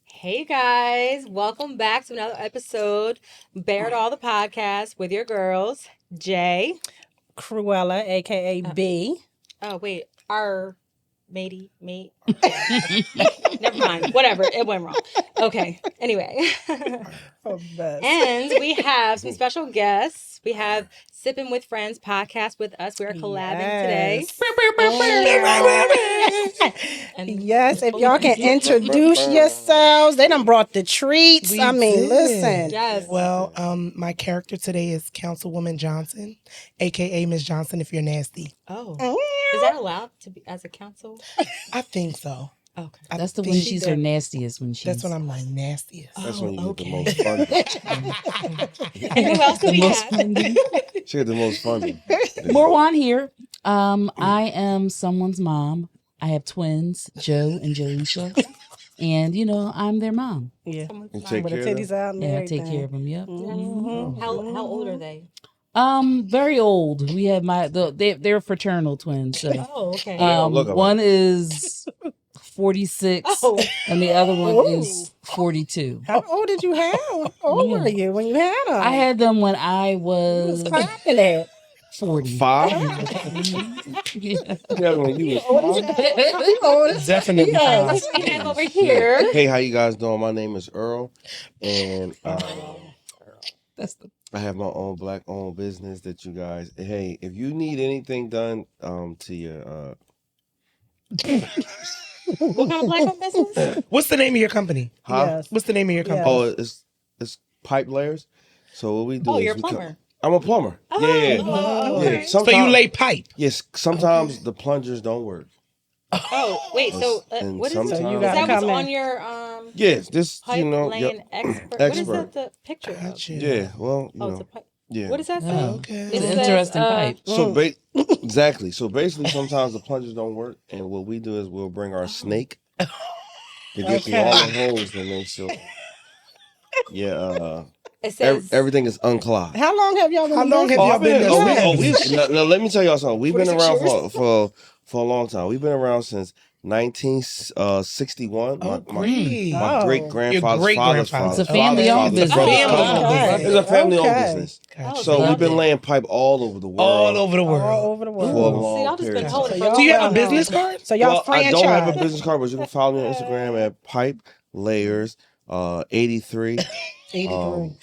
Hey guys, welcome back to another episode, BareItAll the podcast with your girls, Jay, Cruella, aka B. Oh wait, our mate. Never mind. Whatever, it went wrong. Okay. Anyway, and we have some special guests. We have Sippin' with Friends podcast with us. We are collabing today. Yes, if y'all can introduce yourselves. They done brought the treats. Listen. Yes. Well, my character today is Councilwoman Johnson, aka Miss Johnson if you're nasty. Oh. Is that allowed to be as a council? I think so. Okay. That's the when she's her nastiest. That's when I'm like nastiest. That's when you get the most fun. And who else do we have? She had the most fun. Morwan here. I am someone's mom. I have twins, Joe and Joisha. And, I'm their mom. Yeah. You take With the care of titties them? out and Yeah, I everything. take care of them, yep. Mhm. How old are they? Very old. We have they're fraternal twins. So. Oh, okay. look alike. One is 46 and the other one is 42. How old did you have? How old were you when you had them? I had them when I You was was clapping at. 40. 5? Yeah. Yeah, when you was Definitely. Yes, we have over here. Hey, how you guys doing? My name is Earl, and That's the I have my own black-owned business that you guys. Hey, if you need anything done, to your What kind of black business? What's the name of your company? huh? Yes. What's the name of your company? Oh, it's pipe layers. So what we do? Oh, is you're a we plumber. I'm a plumber. Yeah. okay. Yeah. So you lay pipe. Yes. Sometimes the plungers don't work. Oh, wait. So And what is it? sometimes- So you Is gotta that what's come in. on your Yes. This pipe yep. laying expert? What is Expert. that? The picture of? Gotcha. Yeah. Well, Oh, it's a pipe. yeah. What does that say? Oh. Okay. It It's an says, interesting pipe. So exactly. So basically, sometimes the plungers don't work, and what we do is we'll bring our snake to get through all the holes and make sure. Yeah. It says Everything is unclogged. How long have y'all been How long have y'all been Oh, in we, this? now, let me tell y'all something. We've been 46 around years? for a long time. We've been around since 1961. Oh, great. My Oh. great grandfather's Your father's great-grandfather. father. It's a family-owned business. Okay. It's a family-owned Okay. business. Gotcha. So we've love been it. laying pipe all over the world. All over the All world. over the for a world. long See, y'all just period been of holding time. for y'all Do you have a Well, business card? So y'all Well, I franchise. don't have a business card, but you can follow me on Instagram at pipe layers 83 83.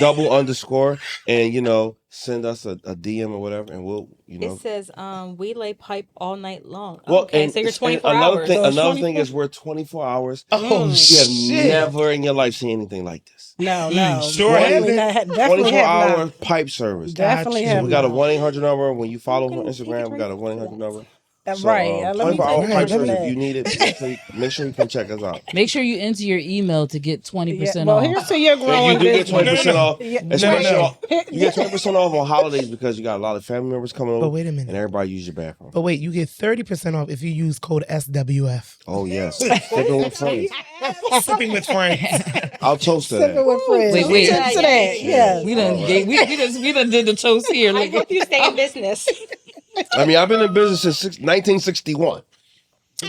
double underscore, and send us a DM or whatever, and we'll it says we lay pipe all night long. Well, Okay, and so you're and 24 another hours. thing, So it's another thing 24 is we're 24 hours. Oh, You have shit. never in your life seen anything like this. No. Sure Definitely haven't. not. Definitely 24 have hour not. pipe service. Definitely Gotcha. have We got a not. 1-800 number. When you follow us on You can Instagram, we got a drink 1-800 number. Right. Let me 24 hour take pipe that. service. If you need it, make sure you come check us out. Make sure you enter your email to get 20% Well, off. here's to your And growing you do get business. 20% off. Yeah. Especially No. you get 20% off on holidays because you got a lot of family members coming over. But wait a minute. And everybody use your bathroom. But wait, you get 30% off if you use code SWF. Oh yes. Sipping with friends. Sipping with friends. I'll toast to Sipping that. with friends. Wait. Tip to that. Yes. We done did the toast here. I Look hope you stay in business. I mean, I've been in business since 1961.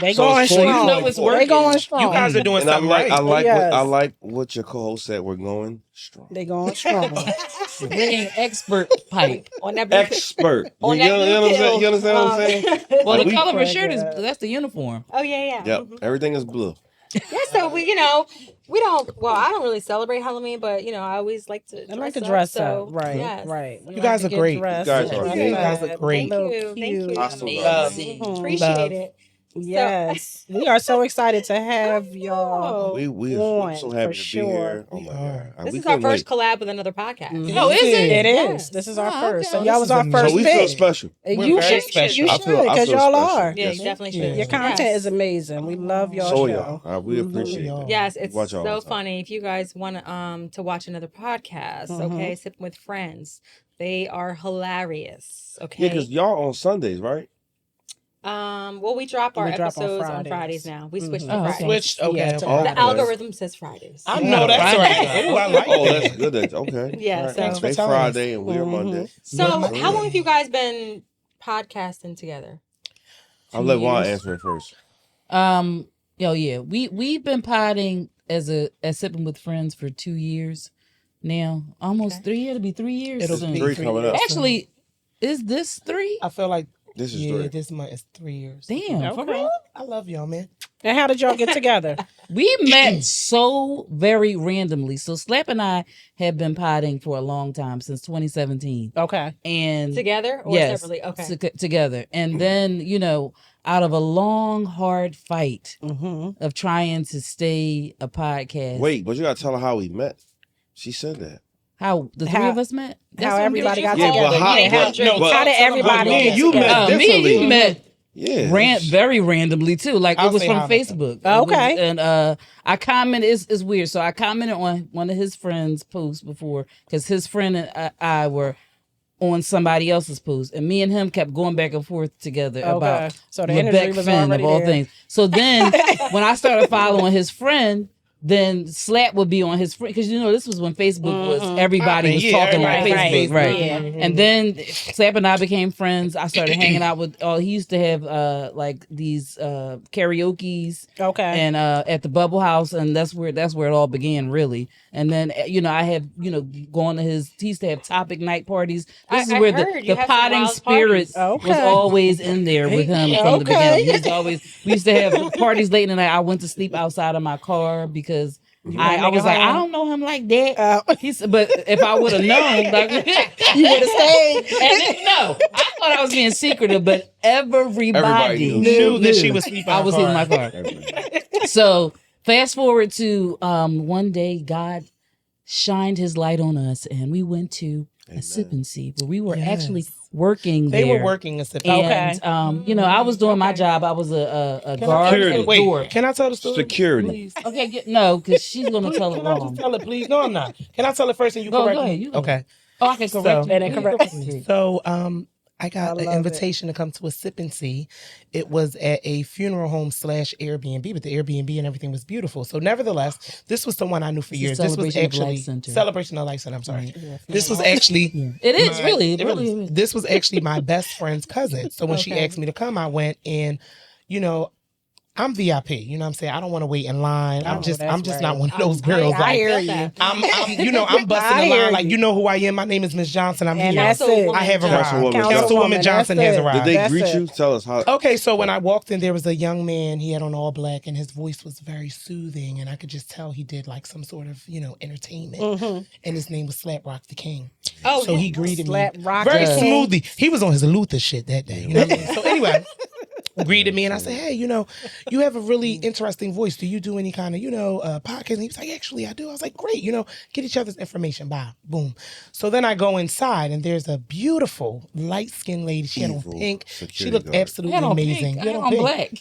They So going it's strong. 20, You know it's They working. going strong. You guys are doing And I something like, right. Yes. I like what your co-host said. We're going strong. They going strong. bringing expert pipe. On that blue Expert. On you, that blue understand, you understand what I'm pill. saying? Well, the We- color of his Craig, shirt is that's the uniform. Oh yeah. Yep. Everything is blue. Yeah, so we don't. Well, I don't really celebrate Halloween, but I always like to. I like to up, dress so, up. Right. yes. Right. We You guys to are get great. dressed. You guys are Dress great. You guys up. are great. Little Thank you. cute. I still Amazing. Mhm. Appreciate it. Yes. We are so excited to have y'all. We're on, so happy for to sure. be here. Oh my We god. are. This We is our couldn't first wait. collab with another podcast. Mhm. Oh, is it? It is. Yes. This is our Oh, first. okay. So y'all was This our is first So we pick. feel special. We're You very should. special. You I should, feel because y'all special. are. Yeah, Yes. you definitely Yeah. should. Your content Yes. is amazing. We love y'all So show. y'all. We appreciate y'all. that. Yes, it's Watch y'all all so the time. funny. If you guys want to watch another podcast, okay, Sipping with Friends, they are hilarious. Okay. Yeah, because y'all on Sundays, right? Well, we drop our We drop on episodes on Fridays. Fridays now. We switched Mhm. to Oh, Fridays. Switched. Okay. Yeah, okay. to Oh, The okay. algorithm says Fridays. I know that's Friday. right. Oh, I like Oh, that. that's good. Okay. Yeah, All right. so- Thanks for They telling us. Friday and we're Monday. So, Yeah. how long have you guys been podcasting together? I'll let Juan years. answer it first. Oh yeah, we've been potting as Sipping with Friends for 2 years now. Almost 3 years. It'll be 3 years It'll soon. be 3 coming up. Actually, is this 3? I feel like This is 3. this month is 3 years. Damn, for Okay. real? I love y'all, man. And how did y'all get together? We met so very randomly. So Slap and I have been potting for a long time, since 2017. Okay. And Together or yes, separately? Okay. together. And then, out of a long, hard fight of trying to stay a podcast. Wait, but you gotta tell her how we met. She said that. How the three How- of us met? How what I'm everybody got getting Yeah, together. but how? Yeah, but- how- but- How did everybody but get you together? met at. Me and differently. you met Yeah. very randomly too. Like I'll it was say from how I met Facebook. Okay. It was- and I commented. It's weird. So I commented on one of his friends' posts before because his friend and I were on somebody else's post, and me and him kept going back and forth together about So the energy Lebec was Finn already of all there. things. So then when I started following his friend, then Slap would be on his friend because this was when Facebook was everybody was Yeah, talking on everybody Facebook, was right? Facebook, yeah. And then Slap and I became friends. I started hanging out with. He used to have like these karaoke's Okay. and at the Bubble House, and that's where it all began, really. And then I have gone to his. He used to have topic night parties. This is I where heard you the had some potting wild spirit parties. Okay. was always in there with him from the Okay. beginning. He's always. We used to have parties late in the night. I went to sleep outside of my car because. I was like, I don't know him like that. He said, but if I would have known, like, You would have stayed. no, I thought I was being secretive, but everybody knew. Knew that she was sleeping. I was in my car. Everybody. So fast forward to one day, God shined His light on us, and we went to a sip and see where we were actually working They there. were working a sip. And I was doing my job. I was a guard at the Wait, door. can I tell the story? Security. Please. Okay, no, because she's gonna tell it Can I just wrong. tell it, please? No, I'm not. Can I tell it first and you Go correct ahead, me? you go. Okay. Oh, I can correct you. And then correct me. So, I got I an love invitation to come to a sip and see. It was at a funeral home / Airbnb, but the Airbnb and everything was beautiful. So, nevertheless, this was the one I knew for It's a years. This was Celebration of actually Life Center. Celebration of Life Center. I'm sorry. This was actually It is my- really, it it really really is. This was actually my best friend's cousin. So when she Okay. asked me to come, I went, and I'm VIP. You know what I'm saying? I don't want to wait in line. I'm just that's not right. one of those girls. I like, hear felt you. that. I'm busting I the hear line like, you. you know who I am. My name is Miss Johnson. I'm And here. that's it. Councilwoman I have Johnson. arrived. Councilwoman Councilwoman Johnson has that's it. arrived. Did they That's greet it. you? Tell us how. Okay, so when I walked in, there was a young man. He had on all black, and his voice was very soothing, and I could just tell he did like some sort of, entertainment. And his name was Slap Rock the King. Oh, So he greeted Slap me Rock very the King. smoothly. He was on his Luther shit that day. You know what I mean? So anyway, greeted me, and I said, "Hey, you have a really interesting voice. Do you do any kind of, podcast?" And he was like, "Actually, I do." I was like, "Great, get each other's information." Bye, boom. So then I go inside, and there's a beautiful light-skinned lady. She had on Evil pink. She security looked guard. absolutely I had on amazing. pink. I You had had on pink. black.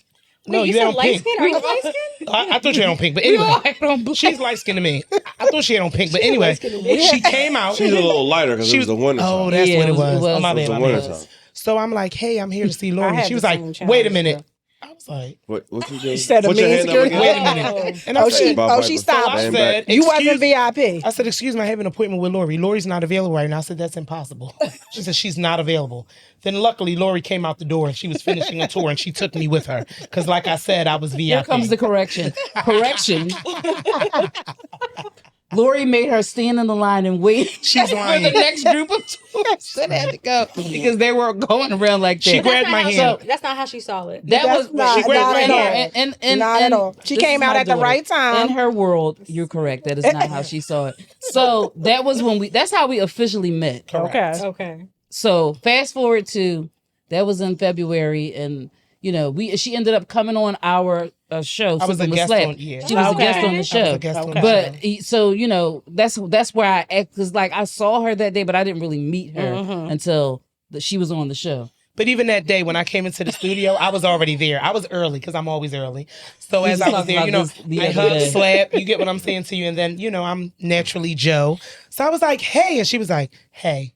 No, Wait, you you had said on light pink. skin? Are you light skin? I thought you had on pink, but anyway, she's light skinned to me. I thought she had on pink, but anyway, she came out. She's a little lighter because it was the winter time. Oh, that's Yeah, what it it was- was. it was- Oh, my It was bad, the my winter bad. time. So I'm like, "Hey, I'm here to see I Lori." had She was the like, same "Wait a challenge, minute." I was like, What you did? said a Put your mean hand up security- again. "Wait a minute." And I Oh, said, she so stopped. I Stand said, back. You wasn't "Excuse-" VIP. I said, "Excuse me, I have an appointment with Lori. Lori's not available right now." I said, "That's impossible." She said, "She's not available." Then luckily, Lori came out the door and she was finishing a tour and she took me with her. Because like I said, I was VIP. Here comes the correction. Correction. Lori made her stand in the line and wait She's for lying. the next group of tourists that had to go because they were going around like that. She grabbed my hand. That's not how she saw it. That That's was not- She grabbed not my at hand. all. And Not at all. She this came is out my at the daughter. right time. In her world, you're correct. That is not how she saw it. So that was when that's how we officially met. Okay. Okay. So fast forward to that was in February, and she ended up coming on our show. I was a Sipping with guest Slap. on- yeah. She was Okay. a guest on the I was show. a guest on the But show. that's where I act because like I saw her that day, but I didn't really meet her until she was on the show. But even that day when I came into the studio, I was already there. I was early because I'm always early. So We as was I was talking there, about this the I other hugged day. Slap. You get what I'm saying to you. And then, I'm naturally Joe. So I was like, "Hey." And she was like, "Hey."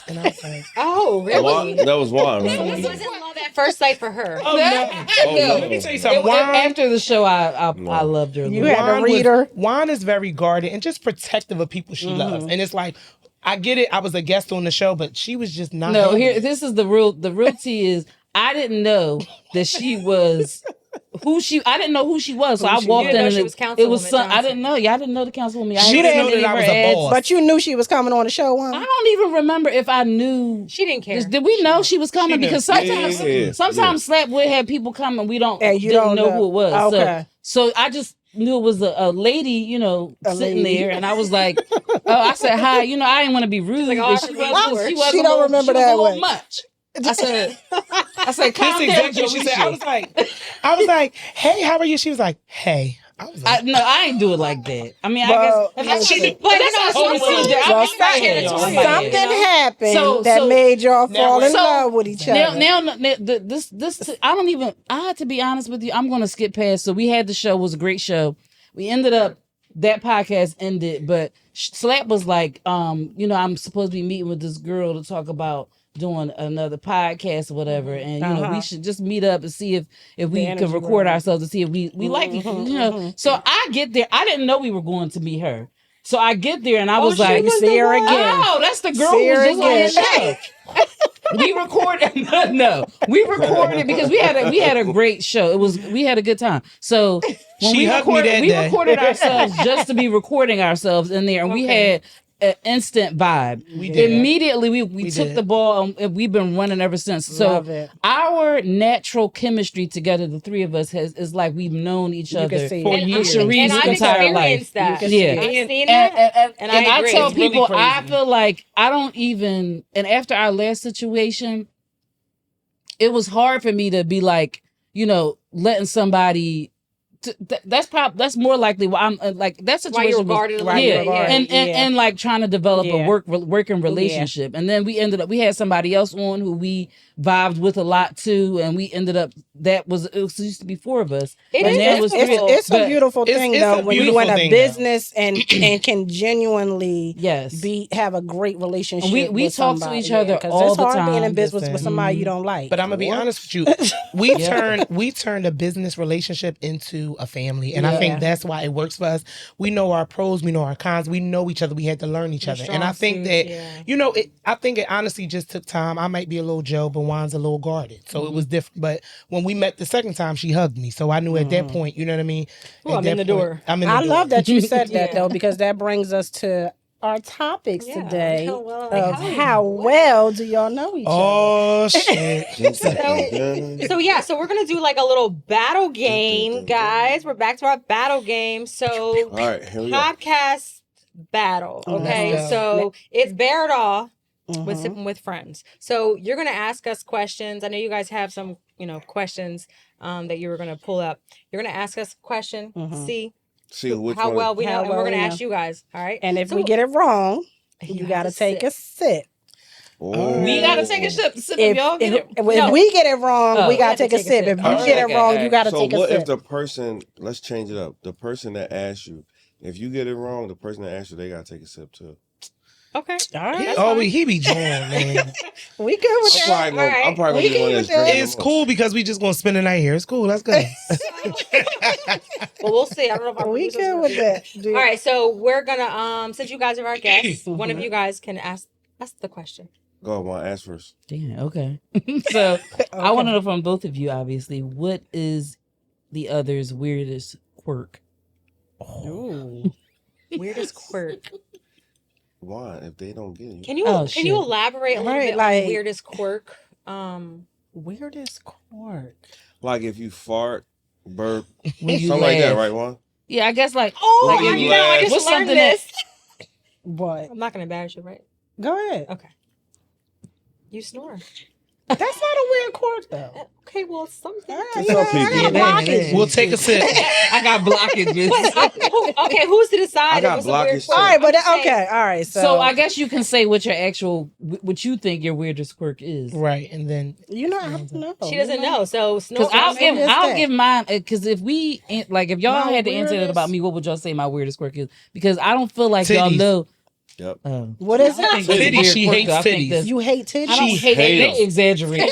And I was like, Oh, really? That was Juan, So right? this wasn't love at first sight for her. "Oh, no." Oh, no. Let me tell you something. After the show, I loved her. You had to read her. Juan is very guarded and just protective of people she loves. And it's like, I get it. I was a guest on the show, but she was just not. No, having here it. this is the real tea is I didn't know that she was I didn't know who she was, so I walked You didn't in know and she was it was Councilwoman some. I Johnson. didn't know. Yeah, I didn't know the councilwoman. She didn't know that I was a boss. But you knew she was coming on the show, huh? I don't even remember if I knew. She didn't care. Did we know she was coming? She knew. Because sometimes Slap would have people come and we And you didn't don't know who it was. Okay. So I just knew it was a lady, sitting there, and I was like, I said hi. I didn't want to be rude, like, but she don't remember that a little way. much. I said, That's calm down, exactly what she said. I was like, hey, how are you? She was like, hey. I was like, no, I ain't do it like that. I mean, Well, I guess But that's how something happened So- that so- made y'all fall in so- love with each other. Now, this I had to be honest with you. I'm going to skip past. So we had the show, it was a great show. We ended up, that podcast ended, but Slap was like, I'm supposed to be meeting with this girl to talk about doing another podcast or whatever, and we should just meet up and see if we could record ourselves to see if we like each other. So I get there. I didn't know we were going to meet her. So I get there and I was like, see her again. oh, that's the girl who was just on the show. We recorded we recorded because we had a great show. We had a good time. So when She hugged me that we day. recorded ourselves just to be recording ourselves in there, and we had an instant vibe. We did. Immediately we took did. the ball and we've been running ever since. So Love it. our natural chemistry together, the three of us, is like we've known each You can other see for it. years, and Sharice's I've entire life. experienced that. You can Yeah. see it. I've seen that. And I I agree. tell It's really people, crazy. I feel like I don't even, and after our last situation, it was hard for me to be like, letting somebody. That's more likely why I'm like that Why you situation regarded was, like yeah, that, and like trying to develop Yeah. a working relationship, and then we had somebody else on who we vibed with a lot too, and we ended up it used to be four of us. It's a beautiful thing it's though a when you beautiful in a thing, business and can genuinely Yes. have a great relationship. We with talk to somebody. each other 'cause all it's the hard being in time. business with somebody you don't like. But I'm gonna be honest with you. We turned a business relationship into a family, and I think that's why it works for us. We know our pros, we know our cons, we know each other. We had to learn each other, and I think that I think it honestly just took time. I might be a little Joe, but Juan's a little guarded, so it was different. But when we met the second time, she hugged me, so I knew at that point, you know what I mean. I'm in the door. I'm in the I door. love that you said that though, because that brings us to our topics today of how well do y'all know each other. Oh shit! So we're gonna do like a little battle game, guys. We're back to our battle game. So All right, here we go. podcast battle. Okay, Let's so it's BareItAll Mm-hmm. with Sipping with Friends. So you're gonna ask us questions. I know you guys have some, questions that you were gonna pull up. You're gonna ask us a question, see which how one. well we know, How and we're well gonna we ask you guys. All right. And if So we get it wrong, you have got to to take a sip. Oh. We gotta take a sip. If, y'all get it. if we get it wrong, we we got have to take a sip. If you get it wrong, you got to So take a what sip. if the person? Let's change it up. The person that asked you, if you get it wrong, the person that asked you, they gotta take a sip too. Okay. All right. He be drawn, man. We good with that. I'm probably gonna be the one that's drinking. It's cool because we just gonna spend the night here. It's cool. Let's go. Well, we'll see. I don't know if our We producers good will with do that. Dude. All right, so we're gonna since you guys are our guests, one of you guys can ask the question. Go on, Juan, ask first. Damn, okay. So I want to know from both of you, obviously, what is the other's weirdest quirk? Ooh. Weirdest quirk. Juan, if they don't get it, Can you shit. elaborate a little Right, bit like- on weirdest quirk? Weirdest quirk. like if you fart, burp, When you something like that, laugh. right, Juan? Yeah, I guess like Oh, Like you know, I just what's learned something this. What? I'm not gonna embarrass you, right? Go ahead. Okay. You snore. That's not a weird quirk though. Okay, well, it's something. It's some people. I got blockage. We'll take a sip. I got blockages. Okay, who's to decide? I got if it was a weird blockage, quirk? All right, but I'm just saying- okay, all right. So I guess you can say what your actual, what you think your weirdest quirk is. Right, and then you know, I don't know. She doesn't know, so Because I'll maybe it's I'll that. give mine. Because if if y'all My had to answer that weirdest- about me, what would y'all say my weirdest quirk is? Because I don't feel like y'all Titties. know. Yep. What is I it? think that's a Titties, weird she quirk, hates though. I think titties. that's- You hate titties? I don't hate hate it. 'em. They exaggerate.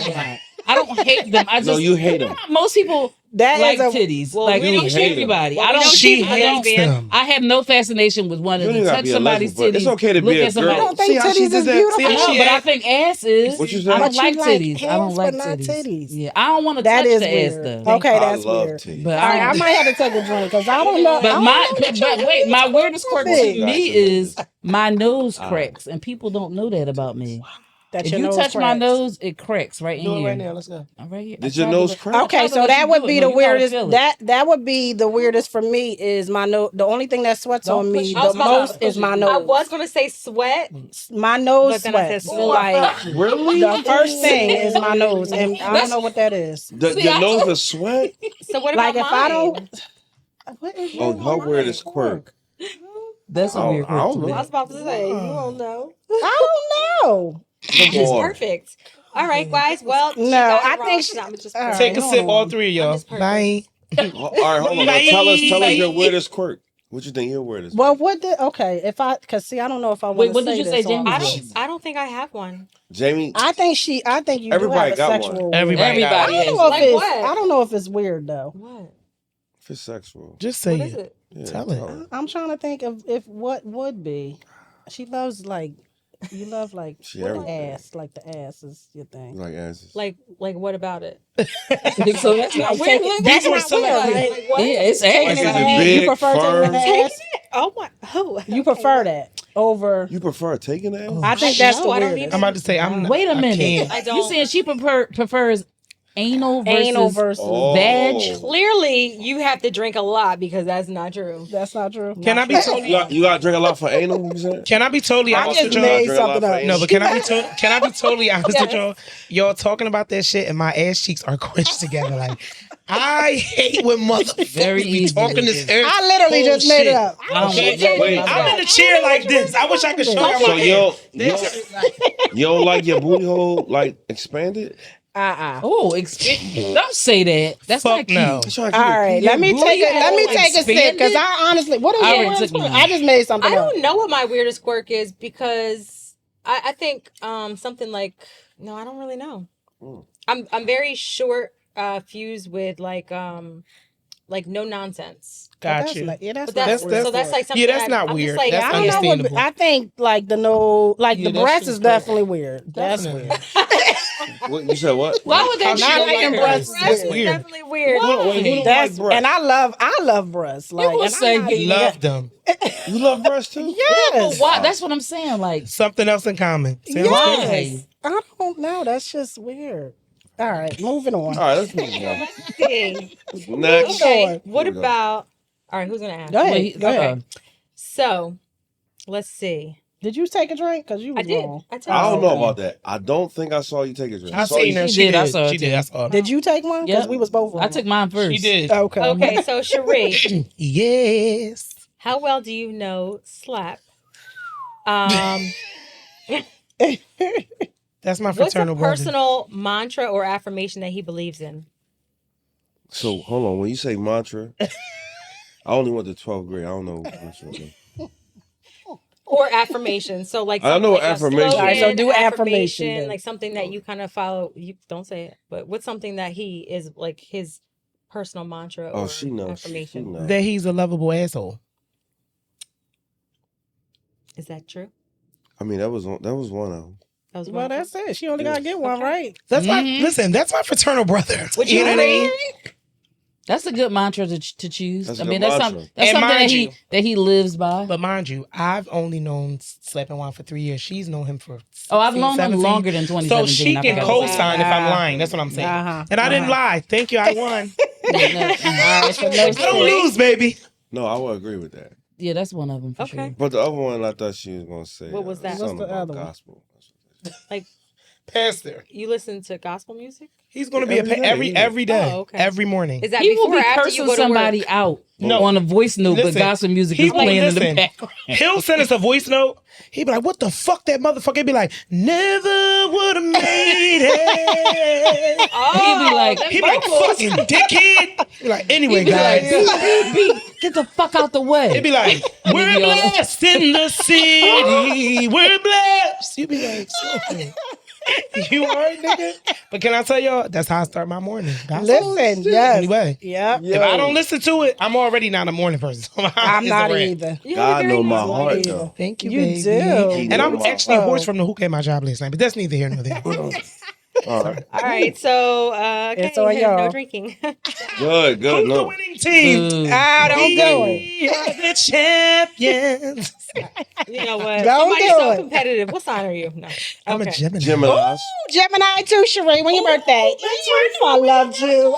I don't hate them. I just No, you hate them. Most people That like is a- titties. Well, like we don't hate everybody. them. I don't. She I hates don't. them. I have no fascination with wanting You to don't gotta touch be a somebody's lesbian, but titties. it's okay to look be a at somebody. I girl. don't think See how she titties did is that? beautiful. See how No, she but I act? think ass is. What you say? I don't But you like like titties. I ass, don't like but not titties. titties. Yeah, I don't want to That touch is the weird. ass though. Okay, I that's love weird. titties. But All right, I might have to take a drink because I don't know. But wait, my weirdest quirk to Big. me is my nose All cracks, and people don't know that about me. That If your you nose touch my cracks. nose, it cracks right in Do it here. right now. Let's go. All right here. Did your nose crack? Okay, so that would be the weirdest. That would be the weirdest for me. Is my nose? The only thing that sweats Don't on me push- the most is my I nose. was gonna say sweat, My nose but then I said sweats. sweat. Like Really? the first thing is my nose, and I don't know what that is. Your nose is sweat? So what about Like if mine? I don't. What is Oh, wrong her with weirdest mine? quirk. That's a Oh, weird I quirk don't to know. me. I was about to say, you don't know. I don't know. Come It's on. perfect. All right, guys. Well, she No, got it I wrong, think so I'm just all right. Take a hold sip, on. all three of y'all. just perfect. Bye. All right, hold on. Now, tell us your weirdest quirk. What you think your weirdest? Well, what did okay? If I, cause see, I don't know if I want Wait, to what say did you this say, on- Jamie? I don't think I have one. Jamie, I think you Everybody do got have a one. sexual. Everybody got I Everybody don't has. know if Like it's. what? I don't know if it's weird though. What? if it's sexual. Just say What is it. it? Yeah, Tell it. I'm trying to think of if what would be. She loves like you love like She the everything. ass, like the ass is your You thing. like asses. Like what about it? So that's not Like, weird. that's were not some weird, of right? Like what? Yeah, it's Taking ass. it Like, in is the it ass. You big, prefer taking it in the firm? ass? Oh my! Oh, You prefer that over? You prefer taking that? I think that's the No, I don't weirdest. I'm about to say I'm. Wait a I minute. can't. I don't. You saying she prefers anal versus Anal versus veg? Clearly, you have to drink a lot because that's not true. That's not true. Can I be totally? You got to drink a lot for anal? You said? Can I be totally I honest just with y'all? made Drink a lot something for up. anal? No, but can I be totally honest with Yes. y'all? Y'all talking about that shit and my ass cheeks are quenched together. Like I hate when motherfuckers Very be easy. talking this earth. I literally just made it up. I don't Okay, know. Wait. I'm in the chair like this. I wish I could show y'all So my ass. you don't like your booty hole like expanded? Oh, don't say that. That's Fuck not cute. no. I'm trying to All keep it right, PG. let me take a sip expanded? because I honestly, what is I your already weirdest took quirk? mine. I just made something I up. don't know what my weirdest quirk is because I think something like no, I don't really know. I'm very short fused with like no nonsense. Got you. Yeah, that's But that's not weird. so that's like something. Yeah, that's that not I'm weird. Just like, That's I don't know. understandable. I think like the no, like Yeah, the that breast shit's is crazy. definitely weird. That's Definitely. weird. What, you said what? Why would that How be? she Not don't liking like breasts. hers. That's That's That's weird. definitely weird. Wait, who don't That's like breast? and I love breasts. Like, will and say I'm not he even Love them. You love breasts too? Yes. Why? That's what I'm saying. Like, Something else in common. Sounds good. Yes. I don't know. That's just weird. All right, moving on. All right, let's move on. See. Next. Okay. What Here we go. about? All right, who's gonna ask? Go ahead. wait, Go ahead. So, let's see. Did you take a drink? Because you I was did. wrong. I took I don't know Okay. about that. I don't think I saw you take a drink. I saw seen you- her. She She did. did. I saw her She too. did. I saw her. Did you take one? Because Yep. we was both wrong. I took mine first. She did. Okay. Okay, so Cherie, Yes. how well do you know Slap? That's my What's a fraternal brother. personal mantra or affirmation that he believes in? So hold on. When you say mantra, I only went to 12th grade. I don't know. Or affirmation. So like I know something like a affirmation. slogan, All right, so do affirmation then. like something that you kind of follow. You don't say it, but what's something that he is like his personal mantra or Oh, she knows. affirmation? She knows. That he's a lovable asshole. Is that true? I mean, that was one of them. That was Well, one. that's it. She only got to get one Okay. right. That's my listen. That's my fraternal brother. Would you you know what I mean? That's a good mantra to choose. That's a I good mean, that's, mantra. that's And something mind that he lives by. But mind you, I've only known Slapping Wine for 3 years. She's known him for Oh, I've 16, known him 17. longer than So 2017. she I can forgot. co-sign if I'm lying. That's what I'm saying. And I didn't lie. Thank you. I won. All right, so no I don't lose, baby. No, I would agree with that. Yeah, that's one of them for Okay. sure. But the other one, I thought she was going to say. What was that? Something What's the about other one? gospel. Like Pastor. you listen to gospel music? He's going to be Every day, every day, Oh, okay. every morning. Is that He will before be or after you cursing go to somebody work? out No. on a voice note, Listen, but gospel music he is like, playing in listen. the background. He'll send us a voice note. He'd be like, "What the fuck, that motherfucker?" He'd be like, "Never would have made it." He'd be like, fucking dickhead. He'd be like, anyway, he'd be like, guys. "Beep, get the fuck out the way. He'd be like, "We're be all- blessed in the city. We're blessed." You'd be like, "Okay." You heard, nigga? But can I tell y'all, that's how I start my morning. Listen, yes. Anyway. Yep. If I don't listen to it, I'm already not a morning person. So I'm not either. God know my heart, though. Thank you, You baby. do. And I'm actually hoarse from the hookah at my job last night, but that's neither here nor there. All right. All right, so It's on y'all. no drinking. Good. Who's No. the winning team? Boo. Ah, don't do it. We are the champions. You know what? Don't Somebody's do so it. competitive. What sign are you? No. I'm a Okay. Gemini. Geminis. Gemini too, Sheree. When your birthday? You know I loved you.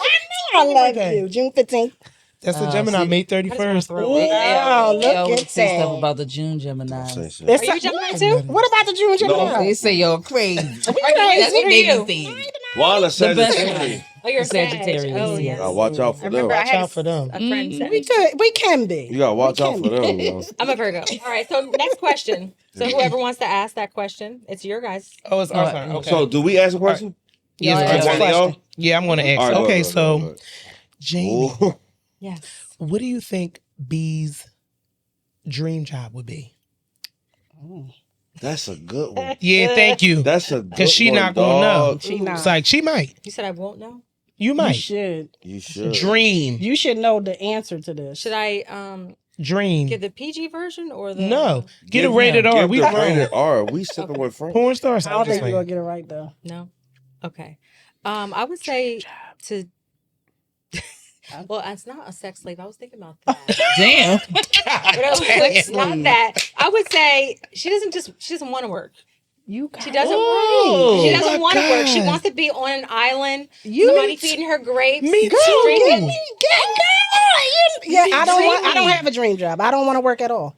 I love you. June 15th. That's the Gemini, May 31st. Oh, They look always at say stuff that. about the June Gemini. Say shit. It's Are you Gemini too? What about the June Gemini? They say you're crazy. We What crazy. are you? Wanda The best Sagittarius. one. Oh, you're Sagittarius, Sagittarius. Oh, yes. yes. Watch out I for remember them. I Watch had out for them. a friend said. We can be. You gotta watch out for them, yo. I'm a Virgo. All right, so next question. So whoever wants to ask that question, it's your guys. Oh, it's our turn. Okay. So, do we ask a question? yes, Y'all it's ask our a turn. question. Yeah, I'm going to ask. All right, Okay, go so ahead. Jamie, Ooh. Yes. what do you think B's dream job would be? That's a good one. Yeah, thank you. That's a good one. Because she not going to know. She not. It's like, she might. You said I won't know. You You might. should. You should. Dream. You should know the answer to this. Should I Dream. give the PG version or the No. Get a Give- rated R. Give We the grown. rated R. We sipping with friends. Porn stars. I don't think you're gonna get it right though. No? Okay. I would say to well, it's not a sex slave. I was thinking about that. Damn. But it's not that. I would say she doesn't want to work. You got She doesn't. Oh, She doesn't my want to work. She God. wants to be on an island. You Somebody need to- feeding her grapes. Me Girl, too. drinking. Yeah, I don't have a dream job. I don't want to work at all.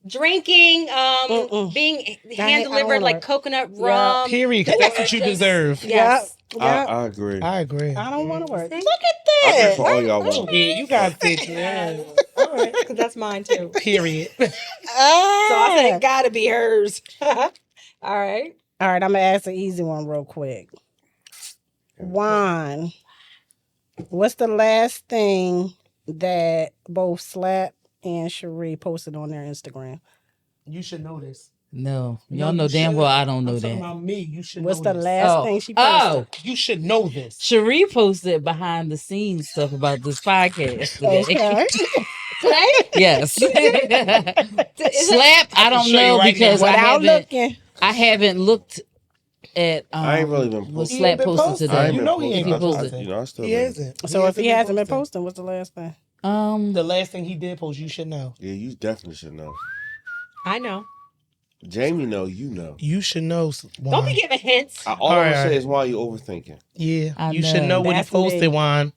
Drinking, Mm-mm. being I hand don't delivered wanna like work. coconut Yeah. rum. Period. 'Cause that's what you deserve. Yes. Yep. I agree. I agree. I don't want to work. See? Look I at agree that. for all y'all women. Yeah, you guys did. Yeah. All right, 'cause that's mine too. Period. So I said it gotta be hers. All right. All right, I'm gonna ask an easy one real quick. Juan, what's the last thing that both Slap and Cherie posted on their Instagram? You should know this. No. No, Y'all know you damn should. well I don't know I'm talking that. about me. You should What's know the this. last thing she posted? Oh, You should know this. Cherie posted behind the scenes stuff about this podcast today. Okay. Today? Yes. Slap, I don't show you know right because now. I haven't looked at I ain't really been what posting. Slap He ain't been posted posting. I today. ain't You been know he posting. ain't been I- posting. You know, I still He been. isn't. So if he hasn't been posting, what's the last thing? The last thing he did post, you should know. Yeah, you definitely should know. I know. Jamie know, you know. You should know. Don't be giving hints. All All I'm right, gonna all say right. is why you overthinking. Yeah, I you should know what he That's me. posted, Juan.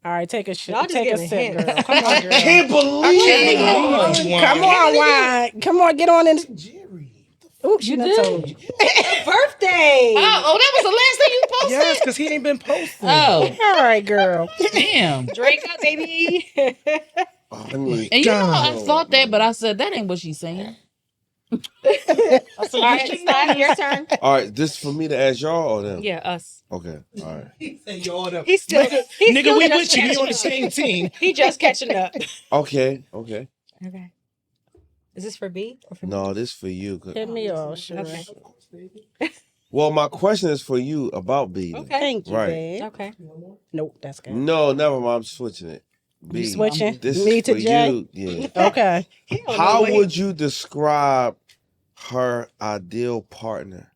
All right, take a Y'all just take a giving sip, hints. girl. Come on, girl. believe Come on, Juan. Come on, get on in. Oops, she done told you. Birthday. Oh, that was the last thing you posted? Yes, because he ain't been posting. Oh, All right, girl. damn. Drink up, baby. I mean, And you know, God. I thought that, but I said, that ain't what she's saying. All right, Slap, your turn. all right, this for me to ask y'all or them? Yeah, us. Okay, all right. He said, "Yo, what up?" He's still. He's Nigga, still we just with you. We catching on the up. same team. He just catching up. Okay. Okay. Is this for B or for me? No, this for you. 'Cause- Hit me off, sure. Okay. Well, my question is for you about B. then. Okay. Thank you, Right. babe. Okay. Nope, that's good. No, never mind. I'm switching it. B. You switching? This Me is to for Jay? you. Yeah. Okay. How would you describe her ideal partner?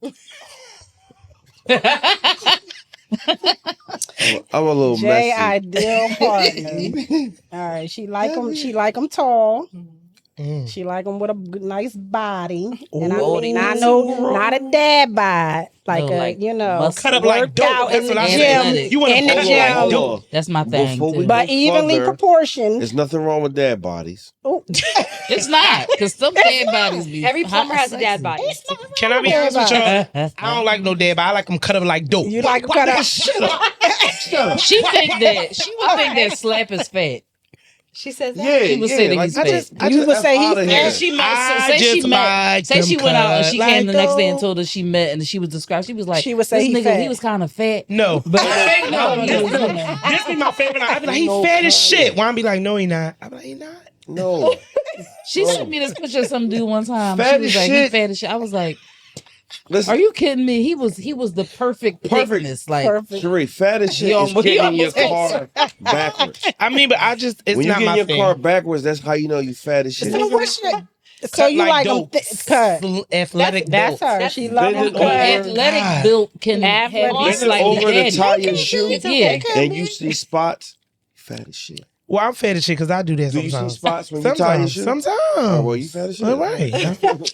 I'm a little Jay, messy. ideal partner. All right, she like him. She like him tall. She like him with a nice body, and I know not a dad bod, like No, a like Cut up like worked dope. out That's in what the I gym. said. You want in to the cut gym. up like Hold dope. on. That's my thing, Before we too. but go evenly further, proportioned. there's nothing wrong with dad bodies. Ooh. It's not, because some dead bodies be Every plumber hot has a and dad sexy. body. Can I be honest with y'all? She I don't like no dad, but I like them cut up like dope. You like him cut up? Shut up. would think that Slap is fat. She says that. Yeah, He would yeah. say that like, he's I fat. just, I You just would F say he's outta fat. here. And she met, I say she just met, like say she them went out and she cut came the like next day and dope. told us she met and she was described. She was like, She would say this he nigga, fat. he was kind of fat. No. But No, no, this be my favorite. I be like, he No fat as problem. shit. Juan be like, no, he not. I be like, he not. No. she sent me this picture of some dude one time. Fat She was as like, shit. he fat as shit. I was like, Listen, Are you kidding me? He was the perfect thickness. Like Perfect. Sheree, fat as shit He is getting in your almost car backwards. I mean, but it's When you not get my in your thing. car backwards, that's how you know you fat as shit. So what's your, so Cut you like them dope. cut? Athletic That's built. her. She love Bend them it cut. over. athletic God. built can Athletic have built. be Bend it slightly over to daddy. tie your shoe, It's Yeah. okay. and you see spots. Fat as shit. Well, I'm fat as shit because I do that Do you sometimes. see spots when you tie your shoe? Sometimes. Oh, well, you fat as shit. All right.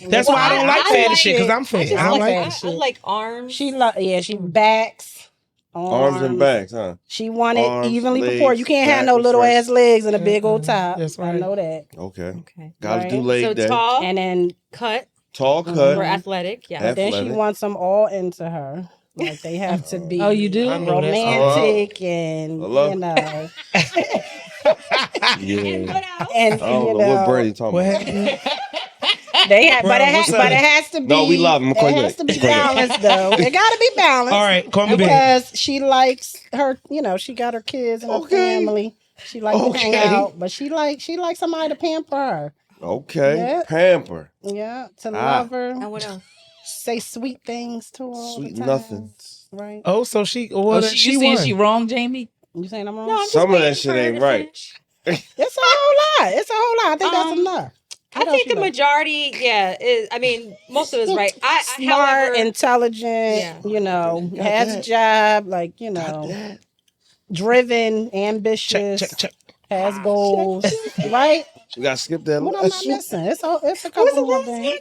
That's why I don't like fat as shit because I'm fat. I don't like fat. I like arms. She she backs, Arms and backs, huh? She want it Arms, evenly legs, proportioned. You can't have back no and little front. ass legs and a big old top. That's I right. know that. Okay. Okay. Gotta do Right. leg So day. tall And then cut Tall for cut. athletic. Yeah. then she Athletic. wants them all into her. Like they have to be Oh, you do? I know that's romantic and Hello? you know Yeah. and I don't you know what know Brady talking What about. happened? they have, Bro, what's up? but it has to be. No, we love 'em. It has to be balanced though. It got to be balanced. All right, call me back. Because she likes her, you know, she got her kids and her Okay. family. She likes to hang Okay. out, but she likes somebody to pamper her. Okay. Yeah. Pamper. Yeah, to love her, And what else? say sweet things to her. all Sweet the time. nothing. Right? Oh, so she. Oh, Well, she, she you saying won. she wrong, Jamie? You saying I'm wrong? No, I'm just Some of waiting that shit for her ain't to right. finish. It's a whole lot. It's a whole lot. I think that's enough. I think the majority, is. I mean, most of it's right. I Smart, however, intelligent. Yeah. You know, Got has that. a job. Like you Got know, that. driven, ambitious, Check. has goals. Right? We gotta skip that. What am I missing? It's a couple more things.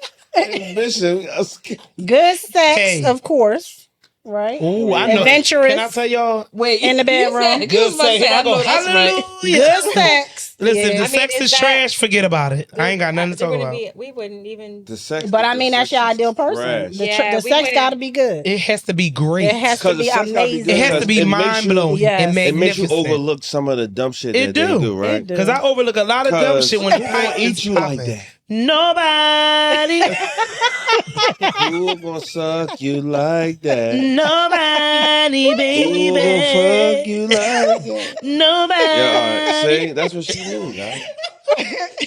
Listen, we gotta skip. Good sex, Hey. of course. Right? Ooh, I know. Adventurous. Can I tell y'all? Wait, In the bedroom. Good sex. I know that's right. Good sex. Listen, Yeah. the I mean, sex is is that- trash. Forget about it. I ain't got nothing to there talk wouldn't about. be- we wouldn't even. The sex. But I the mean, that's sex your is ideal person. trash. The, Yeah, the we sex wouldn't- got to be good. It has to be great. It has to 'Cause the be sex gotta be amazing. good. It has to be It makes mind you- blowing Yes. and It makes you magnificent. overlook some of the dumb shit It that they do. do, right? It do. Because I overlook a lot of dumb 'Cause shit when who the gonna pipe eat is you like popping. that? Nobody. Who gonna suck you like that? Nobody, Who gonna fuck baby. you like that? Nobody. Yeah, all right. See, that's what she means, guys.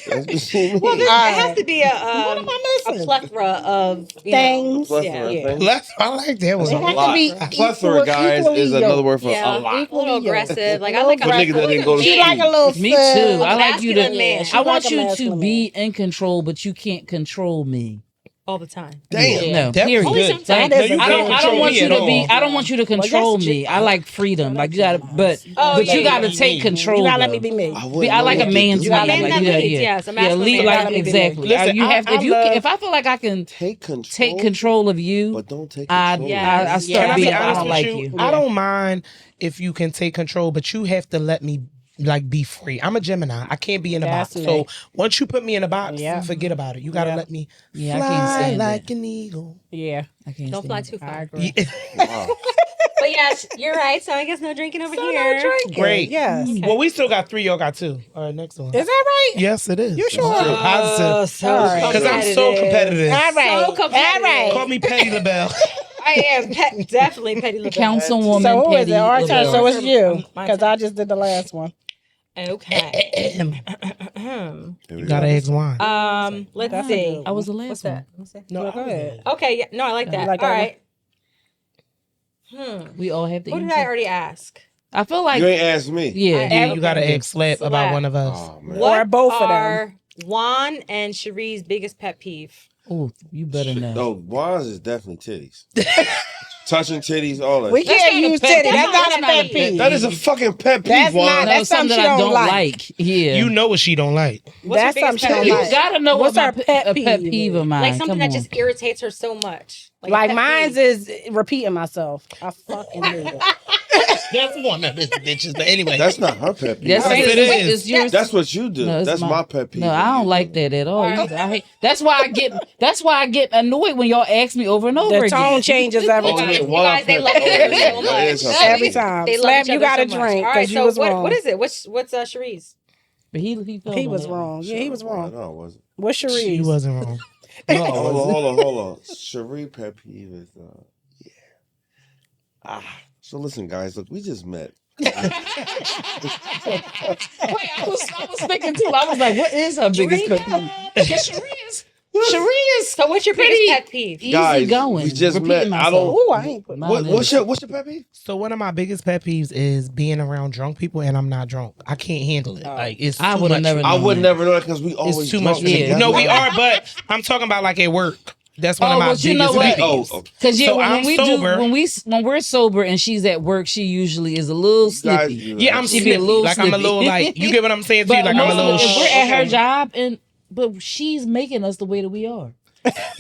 That's what she means. Well, there Alright. has to be What am I a missing? plethora of Things. Plethora, Yeah. things. I like that one. That's It a has lot. to be Plethora, guys, is equally another word for Yeah, a lot. a little aggressive. Like I A like little a niggas that didn't go to She school. like a little Me too. I like you masculine to. man. She I like want a you to masculine be in control, but you can't control me. all the time. Damn. No, That was period. good. Sometimes. Like, That is a I don't good want you control to me be. at I don't all. want you to control that's me. I like freedom. Like you gotta, but Oh, but yeah, you gotta yeah. take control. You gotta let though. me be me. I like a man's You lead. gotta let Like me you be gotta, me. yeah, Yes, a masculine lead man. like Gotta be exactly. Listen, You have I if you love- if I feel like I can Take control. take control of you, But don't take I control. Yeah. I start Can I be being. I honest don't with like you? you. I don't mind if you can take control, but you have to let me like be free. I'm a Gemini. I can't be in a That's box. me. So once you put me in a box, Yeah. forget about it. You gotta Yeah. let me Yeah, I fly can't stand like that. an eagle. Yeah. I can't Don't fly stand too I far. agree. Yeah. Wow. But yes, you're right. So I guess no drinking over So here. no drinking. Great. Yes. Well, we still got 3. Y'all got 2. All right, next one. Is that right? Yes, it is. You sure? I'm positive. So All right. Because I'm so competitive. All right. So competitive. All right. Call me Petty LaBelle. I am definitely Petty it. LaBelle. Councilwoman So who is Petty it? Our turn. LaBelle. So it's you. My Because turn. I just did the last one. Okay. Here we You go. gotta ask wine. Let's That's a see. good I was the What's last that? one. Let me see. No, Go ahead. Okay. Yeah. No, I like that. like All that right. We all have to What did I answer. already ask? I feel like You ain't asked me. yeah. Yeah, you gotta ask Slap about Slap. one of us. Oh man. What Or both of them. are Juan and Cherie's biggest pet peeve? Oh, you better know. No, Wands is definitely titties. Touching titties, all that. We shit. can't not a use pet- titty. That's not a pet pet peeve. That is a fucking pet peeve, That's Juan. not- No, that's something something she I don't don't like. like. Yeah. You know what she don't like. What's That's your biggest something she pet don't peeve? like. You gotta know What's what our my pet a pet peeve peeve of mine. Like something Come that on. just irritates her so much. Like a pet mine's peeve. is repeating myself. I fucking hate it. That's one of his bitches. But anyway, That's not her pet peeve. Yes, Yes, it it is. is. It's yours. That's what you do. No, it's That's my pet peeve. No, that I you don't do. like that at all. Alright. either. I hate. That's why I get. That's why I get annoyed when y'all ask me over and over The again. tone changes every Oh, time. yeah, You one guys, of they her- love oh, each yeah, other yeah, so that is much. her Every peeve. time. They love Slap, each you other got a so much. drink All right, because you so was what, wrong. what is it? What's Cherie's? But he felt He on was that. wrong. Yeah, he was wrong. No, I wasn't. What's she Cherie's? wasn't wrong. No, hold on. Cherie pet peeve is, So listen, guys, look, we just met. Wait, I was thinking too. I was like, what is her biggest pet peeve? Yes, she is. Sharia's So what's your biggest pet peeve? easy Guys, going. we just met. Repeating I don't- myself. Oh, I ain't put Mine What's is. your pet peeve? So one of my biggest pet peeves is being around drunk people, and I'm not drunk. I can't handle it. Like it's I too would have much. never. I known would that. never know that because we always It's too drunk much. For me. Yeah. No, we are, but I'm talking about like at work. That's one of my but biggest you know what? pet peeves. Oh, Cause So when I'm we sober. when we're sober and she's at work, she usually is a little snippy. Yeah, I'm She be a snippy. little Like I'm a snippy. little like you get what I'm saying to you. But Like I'm a little. if we're at her okay. job but she's making us the way that we are.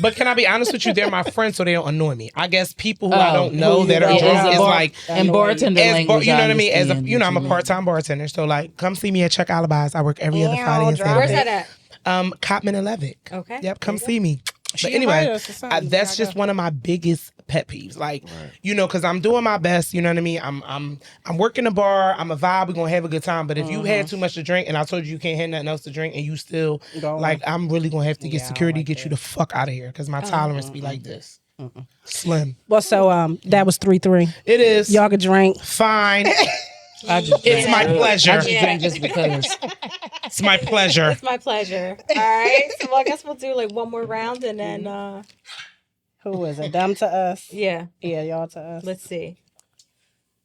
But can I be honest with you? They're my friends, so they don't annoy me. I guess people who I don't know who that you are don't drunk know. is like and bartender as language. you know what I mean? As a understand I'm a what you part-time bartender, so like come see me at Chuck Alibis. I work every other Friday and drop Where's Saturday. that at? Cotman and Levick. Okay. Yep, come There you see me. She But anyway, invited us to something. that's We just gotta one of my biggest pet peeves. Like, you know, because I'm doing my best. You know what I mean? I'm working the bar. I'm a vibe. We're gonna have a good time. But if you had too much to drink, and I told you can't have nothing else to drink, and you still like, I'm really gonna have to get Yeah, I security like to get you the fuck out of here because my tolerance be like this. Slim. Well, so that was 3-3. It is. Y'all could drink. Fine. I just It's my pleasure. I just drink just because. It's my pleasure. It's my pleasure. All right. So I guess we'll do like one more round and then Who is it? Them to us? yeah. Yeah, y'all to us. Let's see.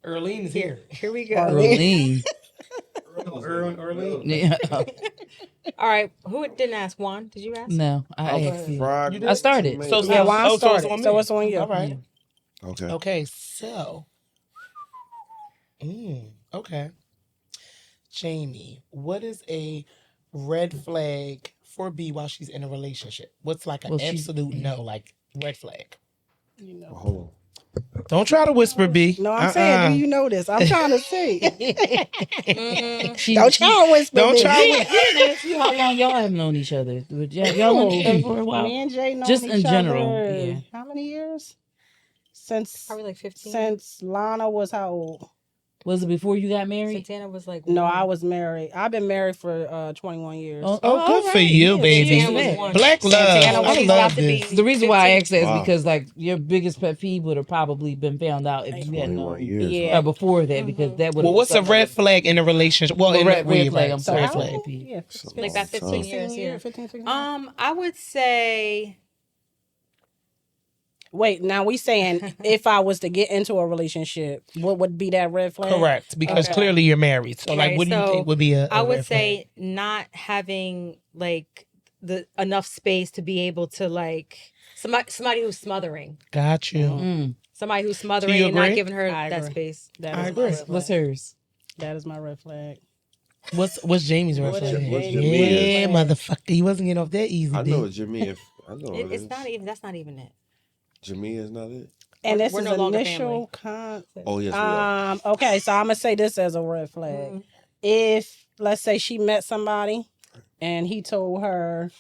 Erlene's here. Here we go. Arlene. Erlene. Yeah. All right. Who didn't ask? Juan, did you ask? No, I asked you. Fried I started. tomato. So it's Yeah, not- Juan so it's started. on me. So it's on you. All right. Okay. Okay, so. Okay. Jamie, what is a red flag for B while she's in a relationship? What's like an Well, she's- absolute no, like red flag? Hold on. Don't try to whisper, B. No, I'm saying, do you know this? I'm trying to see. She, Don't try to whisper. Don't me. try to I didn't ask you how long y'all have known each other. Y'all known each other for a while. Me and Jay know Just each in general, other, yeah. How many years? Since Probably like 15. since Lana was how old? Was it before you got married? Santana was like No, one. I was married. I've been married for 21 years. Oh, all good for right. you, Yeah, baby. Santana was one. Black love. Santana was I about love to be this. The reason why I 15. asked that is Wow. because like your biggest pet peeve would have probably been found out if you had 21 known years. Yeah. before that because that would. Well, what's a red flag in a relationship? Well, in red well, flag, right. I'm So sorry. Red I flag. don't- yeah, Like that 15 years. 15 Yeah. years, 15, 16 years. I would say Wait, now we saying if I was to get into a relationship, what would be that red flag? Correct, because Okay. clearly you're married. So, like, Right, what do you so think would be a I would red say not having like the enough space to be able to like somebody who's smothering. flag? Got you. Mm. Somebody who's smothering you and not agree? giving her I that agree. space. That I is agree. my red flag. What's hers? That is my red flag. What's Jamie's red What flag? is What's Jamie's Yeah, red flag? motherfucker, you wasn't getting off that easy. I D. know it's Jamia. I know it It's is. not even. That's not even it. Jamia is not it. And this We're is no longer initial Oh yes, we are. Okay, so I'm gonna say this as a red flag. Mhm. If let's say she met somebody and he told her,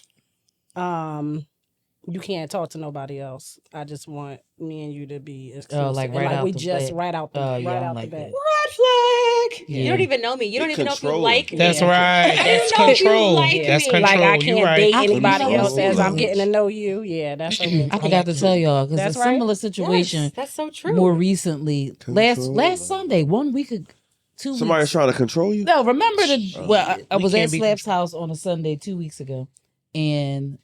you can't talk to nobody else. I just want me and you to be exclusive. like And, right out we the just bat. right out the Oh, yeah, right I don't out like the bat. that. Red flag. Yeah. You don't even know me. You don't even know if you controlling. like me. That's Yeah. right. I That's didn't know if you control. liked That's me. control. Like I You can't right. date I anybody control. else as I'm Bitch. getting to know you. Yeah, that's a I forgot to tell y'all because a That's right. similar Yes, situation that's so true. more recently Control. last Sunday, 1 week ago, 2 Somebody's weeks. trying to control you. No, remember the well, I We was can't at be Slap's house on a Sunday 2 weeks ago, and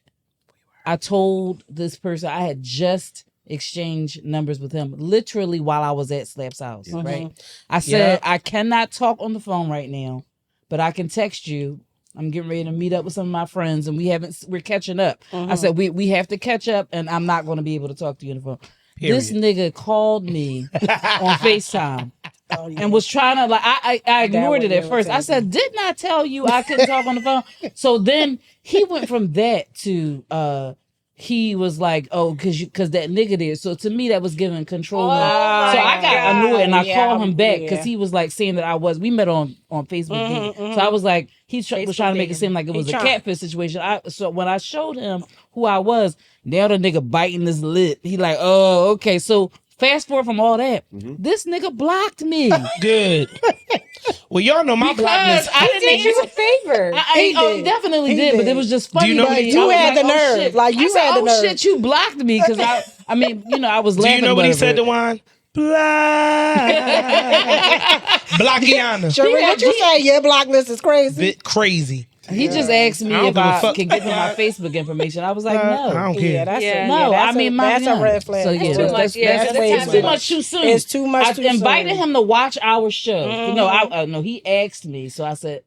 I told this person I had just exchanged numbers with him literally while I was at Slap's house. Yes. Right, I said Yep. I cannot talk on the phone right now, but I can text you. I'm getting ready to meet up with some of my friends, and we're catching up. I said we have to catch up, and I'm not going to be able to talk to you on the phone. This nigga called me on FaceTime. And was trying to like I ignored it at first. I said, didn't I tell you I couldn't talk on the phone? So then he went from that to he was like, oh, cause that nigga there. So to me that was giving control. Oh so my I got God. annoyed and I Yeah, called him back yeah. because he was like saying that we met on Facebook dating. So I was like, was trying to make it seem like it was a catfish situation. So when I showed him who I was, now the nigga biting his lip. He like, oh, okay. So fast forward from all that, this nigga blocked me. Good. Well, y'all know my Because blackness. I He did you a favor. I did. definitely He did, but did. it was just funny. Do you know to what me. he- You I was had the oh, nerve. shit. Like, you I said, had the oh nerve. shit, you blocked me because I mean, I was Do laughing. you know what he about said to it, Juan? Black. Blockiana. Sheree, what you say? Your block list is crazy. Bit crazy. He just asked me I don't if give a I fuck. could give him my Facebook information. I was like, no. I don't care. Yeah, that's Yeah. No, I mean, that's a red flag. So yeah, It's too much. Yeah, that's because way it's too too much. much too soon. It's too much. I too invited soon. him to watch our show. No, he asked me, so I said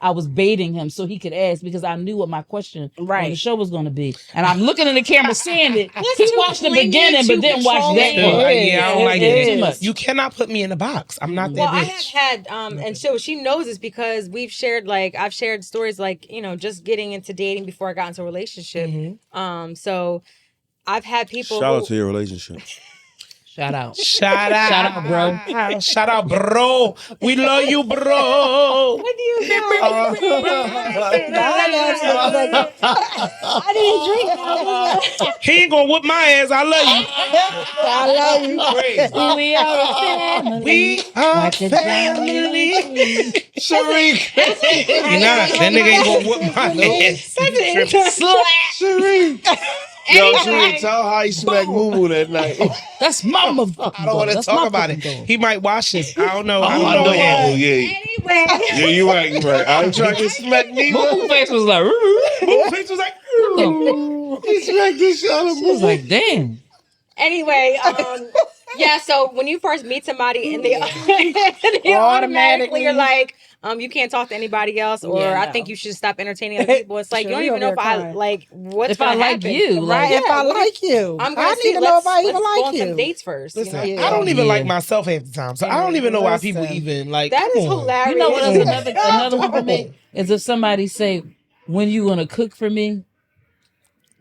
I was baiting him so he could ask because I knew what my question on the show was going to be, and I'm looking in the camera saying it. He watched the beginning, but didn't watch that part. Yeah, I don't like It it. is. Too much. You cannot put me in a box. I'm not that Well, bitch. I have had, and so she knows this because we've shared, I've shared stories, just getting into dating before I got into a relationship. So I've had people. Shout out to your relationship. Shout out. Shout out. Shout out, bro. Shout out, bro. We love you, bro. What do you I didn't drink. He ain't gonna whoop my ass. I love you. I love you. Crazy. We are a family. We are Like a family. Sharik. That nigga ain't gonna whoop my ass. Sharik. Yo, Sharik, tell how he smacked Moo Moo that night. That's my motherfucking I don't want to That's talk my about it. fucking dog. He might watch this. I don't know. I Oh, don't know yeah. him. Anyway. Yeah, you right. I ain't trying to get smacked neither. Moo face was like, Moo face was like, He smacked this shit out of she was Moo. like, damn. Anyway, yeah. So when you first meet somebody and they automatically you're like, you can't talk to anybody else, or Yeah, I no. think you should stop entertaining other people. It's like you don't even know if I what's If I gonna like happen. you, Right? like, If I like you, I'm gonna I see, need to know if I even let's go on like some you. dates first. listen, you know? I don't even Yeah. like myself half the time, so I don't even know why people Listen. even like. That come is on. hilarious. you know what else another one for me is if somebody say, when you gonna cook for me?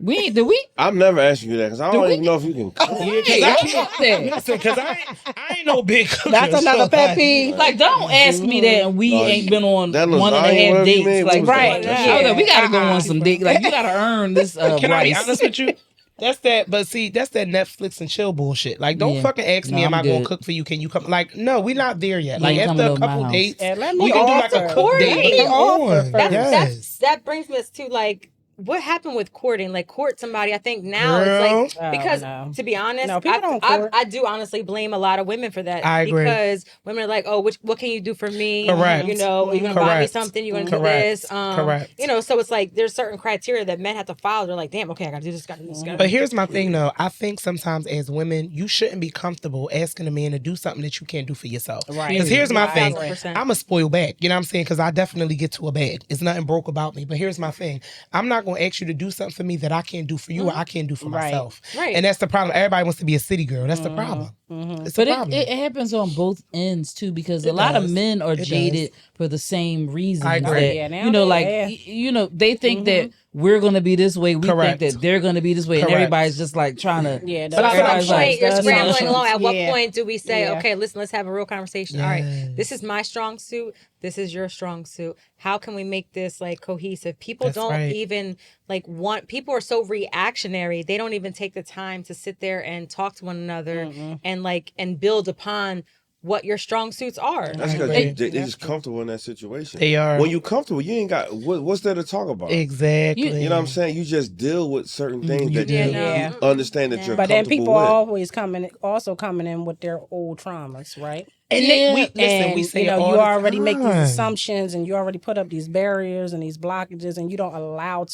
Do we? I'm never asking you that because I don't we- even know if you can cook. Hey, I can't say. Listen, because I ain't no big cooker. That's another so, pet like, peeve. Like, don't ask me that, and we No, ain't been on that one and a lasagna, half whatever you dates. made, Like, what was right? that? I was like, we gotta go on some dates. Like, you gotta earn this Can I be rice. honest with you? That's that, but see, that's that Netflix and chill bullshit. Like, don't Yeah. fucking ask me, No, am I'm I gonna good. cook for you? Can you come? Like, no, we not there yet. You Like, ain't after coming a over my couple house. dates, And let we me can do like a offer. cook Let date. me Come offer on. first. Yes. That brings me to what happened with courting? Like court somebody. I think now Girl. it's like because no. to be honest, No, people don't court. I do honestly blame a lot of women for that. I agree. Because women are like, oh, what can you do for me? Correct. You know, you're gonna buy me Correct. something. You're gonna Correct. do this. Correct. You know, so it's like there's certain criteria that men have to follow. They're like, damn, okay, I gotta do this. Gotta do this. Gotta do But this. here's my thing, though. I think sometimes as women, you shouldn't be comfortable asking a man to do something that you can't do for yourself. Right. Because here's my thing. 1000%. I'm a spoiled bag. You know what I'm saying? Because I definitely get to a bag. It's nothing broke about me. But here's my thing. I'm not going to ask you to do something for me that I can't do for you or I can't do for Right. myself. Right. And that's the problem. Everybody wants to be a city girl. That's the problem. It's But the problem. it happens on both ends too, because a It lot does. of men are It jaded for the same reasons. I agree. That, Yeah, now you know, they- like yeah. they think that we're gonna be this way. We Correct. think that they're gonna be this way, Correct. and everybody's just like trying to. Yeah, But at everybody's some point, you're that's scrambling nonsense. along. At what Yeah. point do we say, Yeah. okay, listen, let's have a real conversation? All right, Yes. this is my strong suit. This is your strong suit. How can we make this like cohesive? People That's don't right. even like want. People are so reactionary. They don't even take the time to sit there and talk to one another and build upon what your strong suits are. That's because agree. they're just comfortable in that situation. They are. When you comfortable, you ain't got what's there to talk about. Exactly. You know what I'm saying? You just deal with certain things You that do. you, Yeah. you understand that you're But then comfortable people with. are always coming in with their old traumas, right? And Yeah. we listen, And we say you know, it all you the already make these time. assumptions, and you already put up these barriers and these blockages, and you don't allow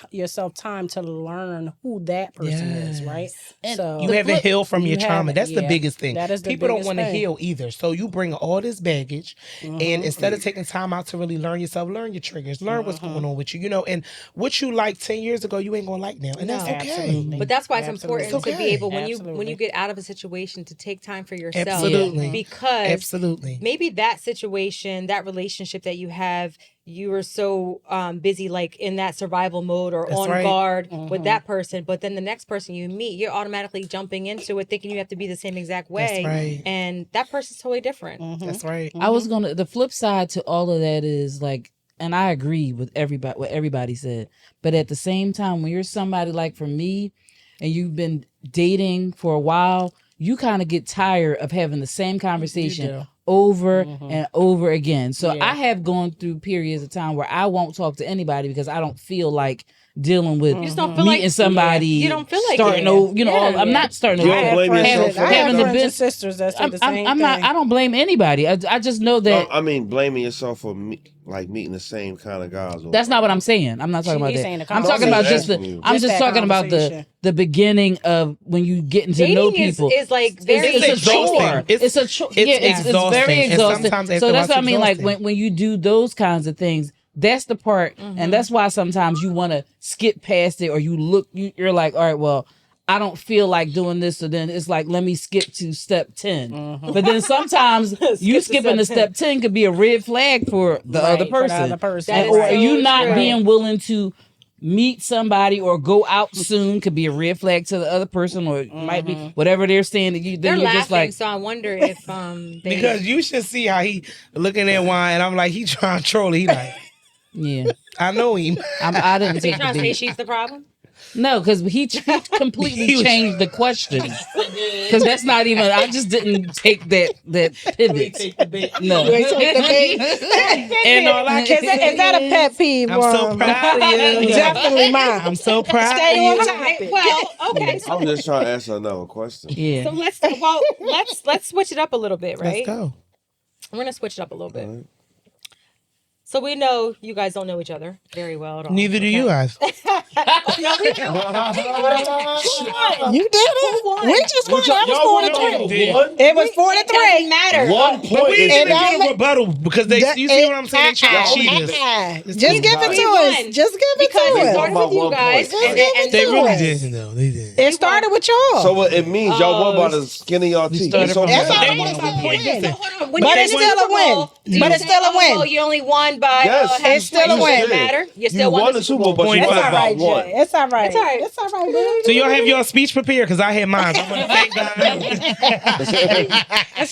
yourself time to learn who that person is, right? And So You haven't healed from your you trauma. haven't, That's the yeah. biggest thing. That is the People don't biggest want to thing. heal either. So you bring all this baggage, and instead of taking time out to really learn yourself, learn your triggers, learn what's going on with you, you know, and what you like 10 years ago, you ain't going to like now. And that's No. okay. Absolutely. But that's why it's Absolutely. important It's to be okay. able when you Absolutely. get out of a situation to take time for yourself. Absolutely. Because Absolutely. maybe that situation, that relationship that you have, you were so busy like in that survival mode or That's on right. guard with that person, but then the next person you meet, you're automatically jumping into it thinking you have to be the same exact way. That's right. And that person's totally different. That's right. I was gonna. The flip side to all of that is like, and I agree with everybody what everybody said, but at the same time, when you're somebody like for me, and you've been dating for a while, you kind of get tired of having the same conversation over and over again. So Yeah. I have gone through periods of time where I won't talk to anybody because I don't feel like dealing with You just don't feel meeting like somebody. You don't feel like starting it. over. You know, Yeah. I'm not starting You over. don't blame yourself for I have having the friends and best- sisters that say the same I'm thing. not. I don't blame anybody. I just know that. No, I mean, blaming yourself for meeting the same kind of guys. That's not what I'm saying. I'm not talking about He's that. saying the I'm talking about just conversation. the. I'm Just just that talking about conversation. the beginning of when you getting to know Dating people. is like very. It's a exhausting. chore. It's a chore. Yeah, it's exhausting. very And exhausting. sometimes after So a that's while, what I mean. it's Like exhausting. when you do those kinds of things, that's the part, and that's why sometimes you want to skip past it, or you're like, all right, well, I don't feel like doing this, so then it's like, let me skip to step 10. But then sometimes you to skipping to step step 10 could be a red flag for the Right, other for the person. other person. That is Or so you not true. being willing to meet somebody or go out soon could be a red flag to the other person, or it might be whatever they're saying. That you They're then you're laughing, just like, so I wonder if they. Because you should see how he looking at wine, and I'm like, he trying to troll it. He like, yeah, I know him. I didn't They take the trying to say bait. she's the problem. No, because he completely He was- changed the question. Because that's not even. I just didn't take that pivot. No. And all I can Is that a pet peeve? I'm so proud of you. Definitely mine. I'm so proud Stay of on you. topic. Well, okay. So, I'm just trying to answer another question. Yeah. so let's switch it up a little bit, right? Let's go. We're gonna switch it up a little bit. So we know you guys don't know each other very well at all. Neither do you guys. You did it. We just won. That was 4-3. It was 4-3. Doesn't matter. 1 But point we is didn't don't even get a rebuttal because they. You see what I'm saying? They try to cheat us. Just give it We to won. us. Just give it Because to it us. started with you About 1 guys, point. and They to really us. didn't though. They did. It started with y'all. So what it means, y'all won by the skin of y'all teeth. started It's from- okay. That's all They right. won It's by a point. win. Listen. When But you it's win still the a win. Super Bowl, do you But it's say, still a win. Oh, you only won by Yes. half It's still a point? win. Does it matter? You You still won won the Super Bowl, but you Point It's won five. all by right, one. Jay. It's all right. It's all right. It's all right, man. So y'all have your speech prepared because I had mine. So I'm gonna thank God.